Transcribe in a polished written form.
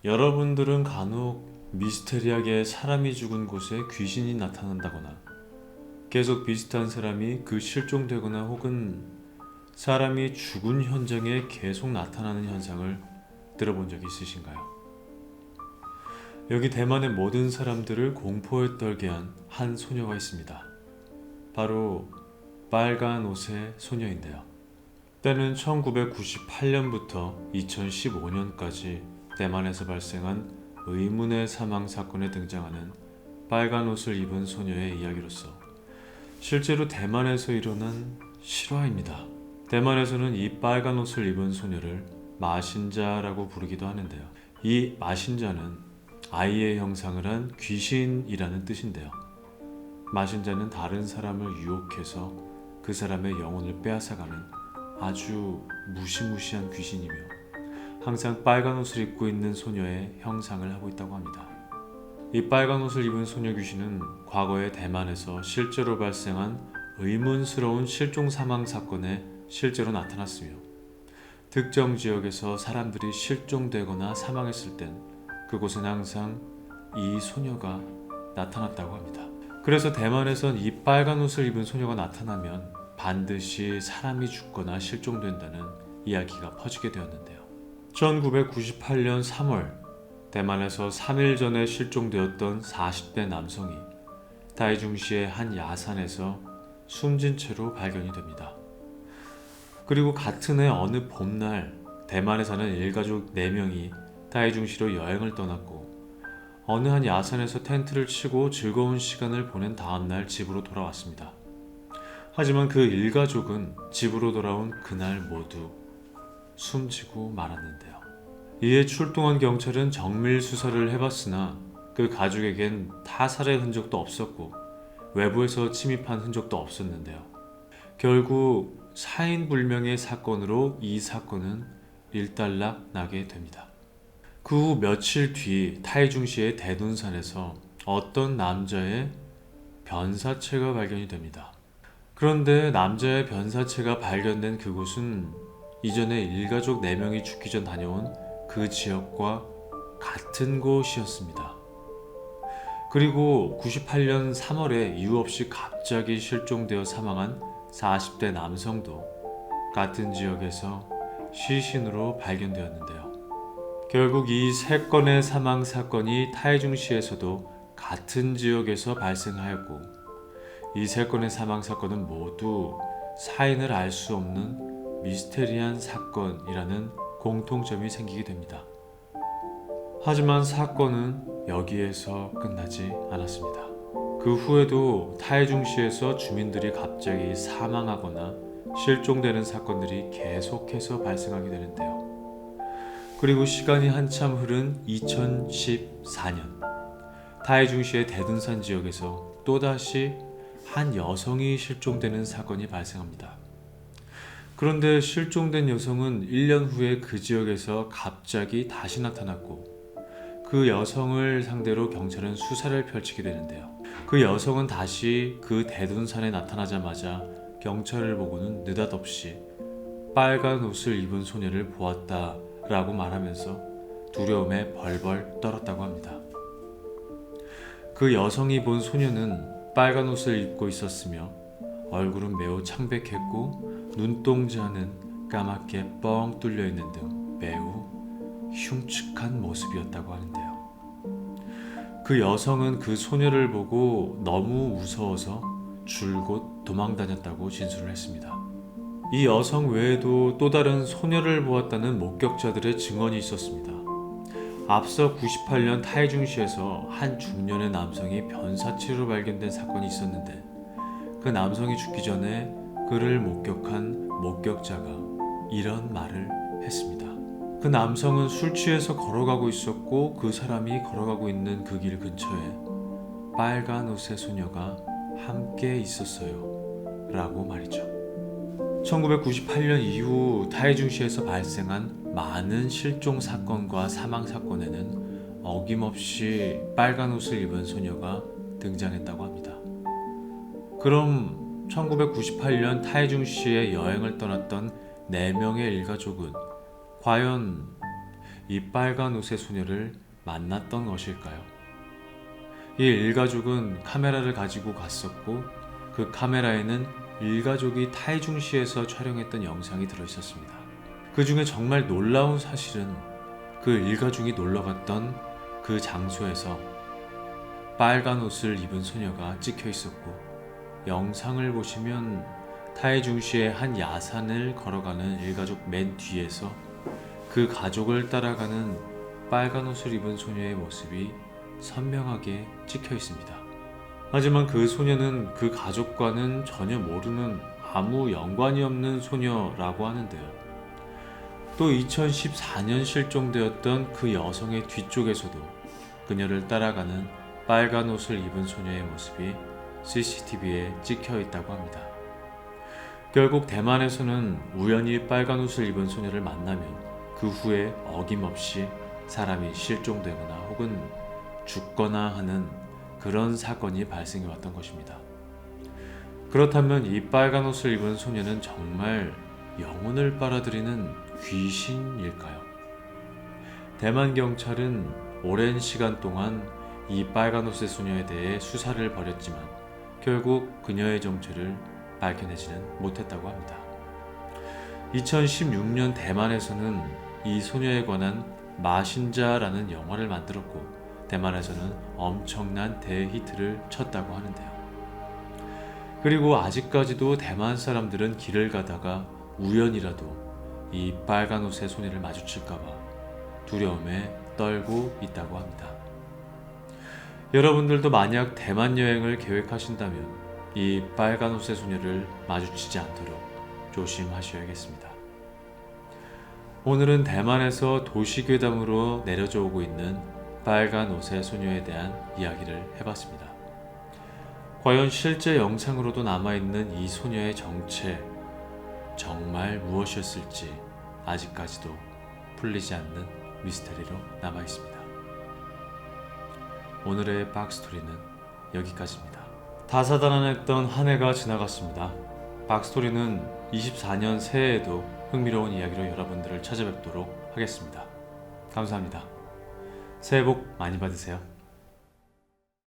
여러분들은 간혹 미스테리하게 사람이 죽은 곳에 귀신이 나타난다거나 계속 비슷한 사람이 실종되거나 혹은 사람이 죽은 현장에 계속 나타나는 현상을 들어본 적이 있으신가요? 여기 대만의 모든 사람들을 공포에 떨게 한 한 소녀가 있습니다. 바로 빨간 옷의 소녀인데요. 때는 1998년부터 2015년까지 대만에서 발생한 의문의 사망 사건에 등장하는 빨간 옷을 입은 소녀의 이야기로서 실제로 대만에서 일어난 실화입니다. 대만에서는 이 빨간 옷을 입은 소녀를 마신자라고 부르기도 하는데요. 이 마신자는 아이의 형상을 한 귀신이라는 뜻인데요. 마신자는 다른 사람을 유혹해서 그 사람의 영혼을 빼앗아가는 아주 무시무시한 귀신이며 항상 빨간 옷을 입고 있는 소녀의 형상을 하고 있다고 합니다. 이 빨간 옷을 입은 소녀 귀신은 과거에 대만에서 실제로 발생한 의문스러운 실종 사망 사건에 실제로 나타났으며 특정 지역에서 사람들이 실종되거나 사망했을 땐 그곳은 항상 이 소녀가 나타났다고 합니다. 그래서 대만에선 이 빨간 옷을 입은 소녀가 나타나면 반드시 사람이 죽거나 실종된다는 이야기가 퍼지게 되었는데요. 1998년 3월 대만에서 3일 전에 실종되었던 40대 남성이 다이중시의 한 야산에서 숨진 채로 발견이 됩니다. 그리고 같은 해 어느 봄날 대만에 사는 일가족 4명이 다이중시로 여행을 떠났고 어느 한 야산에서 텐트를 치고 즐거운 시간을 보낸 다음날 집으로 돌아왔습니다. 하지만 그 일가족은 집으로 돌아온 그날 모두 숨지고 말았는데요. 이에 출동한 경찰은 정밀 수사를 해봤으나 그 가족에겐 타살의 흔적도 없었고 외부에서 침입한 흔적도 없었는데요. 결국 사인불명의 사건으로 이 사건은 일단락 나게 됩니다. 그 후 며칠 뒤 타이중시의 대둔산에서 어떤 남자의 변사체가 발견이 됩니다. 그런데 남자의 변사체가 발견된 그곳은 이전에 일가족 4명이 죽기 전 다녀온 그 지역과 같은 곳이었습니다. 그리고 98년 3월에 이유 없이 갑자기 실종되어 사망한 40대 남성도 같은 지역에서 시신으로 발견되었는데요. 결국 이 3건의 사망 사건이 타이중시에서도 같은 지역에서 발생하였고 이 3건의 사망 사건은 모두 사인을 알 수 없는 미스테리한 사건이라는 공통점이 생기게 됩니다. 하지만 사건은 여기에서 끝나지 않았습니다. 그 후에도 타이중시에서 주민들이 갑자기 사망하거나 실종되는 사건들이 계속해서 발생하게 되는데요. 그리고 시간이 한참 흐른 2014년 타이중시의 대둔산 지역에서 또다시 한 여성이 실종되는 사건이 발생합니다. 그런데 실종된 여성은 1년 후에 그 지역에서 갑자기 다시 나타났고 그 여성을 상대로 경찰은 수사를 펼치게 되는데요. 그 여성은 다시 그 대둔산에 나타나자마자 경찰을 보고는 느닷없이 빨간 옷을 입은 소녀를 보았다 라고 말하면서 두려움에 벌벌 떨었다고 합니다. 그 여성이 본 소녀는 빨간 옷을 입고 있었으며 얼굴은 매우 창백했고 눈동자는 까맣게 뻥 뚫려 있는 등 매우 흉측한 모습이었다고 하는데요. 그 여성은 그 소녀를 보고 너무 무서워서 줄곧 도망다녔다고 진술을 했습니다. 이 여성 외에도 또 다른 소녀를 보았다는 목격자들의 증언이 있었습니다. 앞서 98년 타이중시에서 한 중년의 남성이 변사체로 발견된 사건이 있었는데 그 남성이 죽기 전에 그를 목격한 목격자가 이런 말을 했습니다. 그 남성은 술 취해서 걸어가고 있었고 그 사람이 걸어가고 있는 그 길 근처에 빨간 옷의 소녀가 함께 있었어요 라고 말이죠. 1998년 이후 타이중시에서 발생한 많은 실종 사건과 사망 사건에는 어김없이 빨간 옷을 입은 소녀가 등장했다고 합니다. 그럼 1998년 타이중시에 여행을 떠났던 4명의 일가족은 과연 이 빨간 옷의 소녀를 만났던 것일까요? 이 일가족은 카메라를 가지고 갔었고 그 카메라에는 일가족이 타이중시에서 촬영했던 영상이 들어있었습니다. 그 중에 정말 놀라운 사실은 그 일가족이 놀러갔던 그 장소에서 빨간 옷을 입은 소녀가 찍혀 있었고, 영상을 보시면 타이중시의 한 야산을 걸어가는 일가족 맨 뒤에서 그 가족을 따라가는 빨간 옷을 입은 소녀의 모습이 선명하게 찍혀 있습니다. 하지만 그 소녀는 그 가족과는 전혀 모르는 아무 연관이 없는 소녀라고 하는데요. 또 2014년 실종되었던 그 여성의 뒤쪽에서도 그녀를 따라가는 빨간 옷을 입은 소녀의 모습이 CCTV에 찍혀 있다고 합니다. 결국 대만에서는 우연히 빨간 옷을 입은 소녀를 만나면 그 후에 어김없이 사람이 실종되거나 혹은 죽거나 하는 그런 사건이 발생해 왔던 것입니다. 그렇다면 이 빨간 옷을 입은 소녀는 정말 영혼을 빨아들이는 귀신일까요? 대만 경찰은 오랜 시간 동안 이 빨간 옷의 소녀에 대해 수사를 벌였지만 결국 그녀의 정체를 밝혀내지는 못했다고 합니다. 2016년 대만에서는 이 소녀에 관한 마신자라는 영화를 만들었고 대만에서는 엄청난 대히트를 쳤다고 하는데요. 그리고 아직까지도 대만 사람들은 길을 가다가 우연이라도 이 빨간 옷의 소녀를 마주칠까봐 두려움에 떨고 있다고 합니다. 여러분들도 만약 대만 여행을 계획하신다면 이 빨간 옷의 소녀를 마주치지 않도록 조심하셔야겠습니다. 오늘은 대만에서 도시괴담으로 내려져 오고 있는 빨간 옷의 소녀에 대한 이야기를 해봤습니다. 과연 실제 영상으로도 남아있는 이 소녀의 정체, 정말 무엇이었을지 아직까지도 풀리지 않는 미스터리로 남아있습니다. 오늘의 박스토리는 여기까지입니다. 다사다난했던 한 해가 지나갔습니다. 박스토리는 24년 새해에도 흥미로운 이야기로 여러분들을 찾아뵙도록 하겠습니다. 감사합니다. 새해 복 많이 받으세요.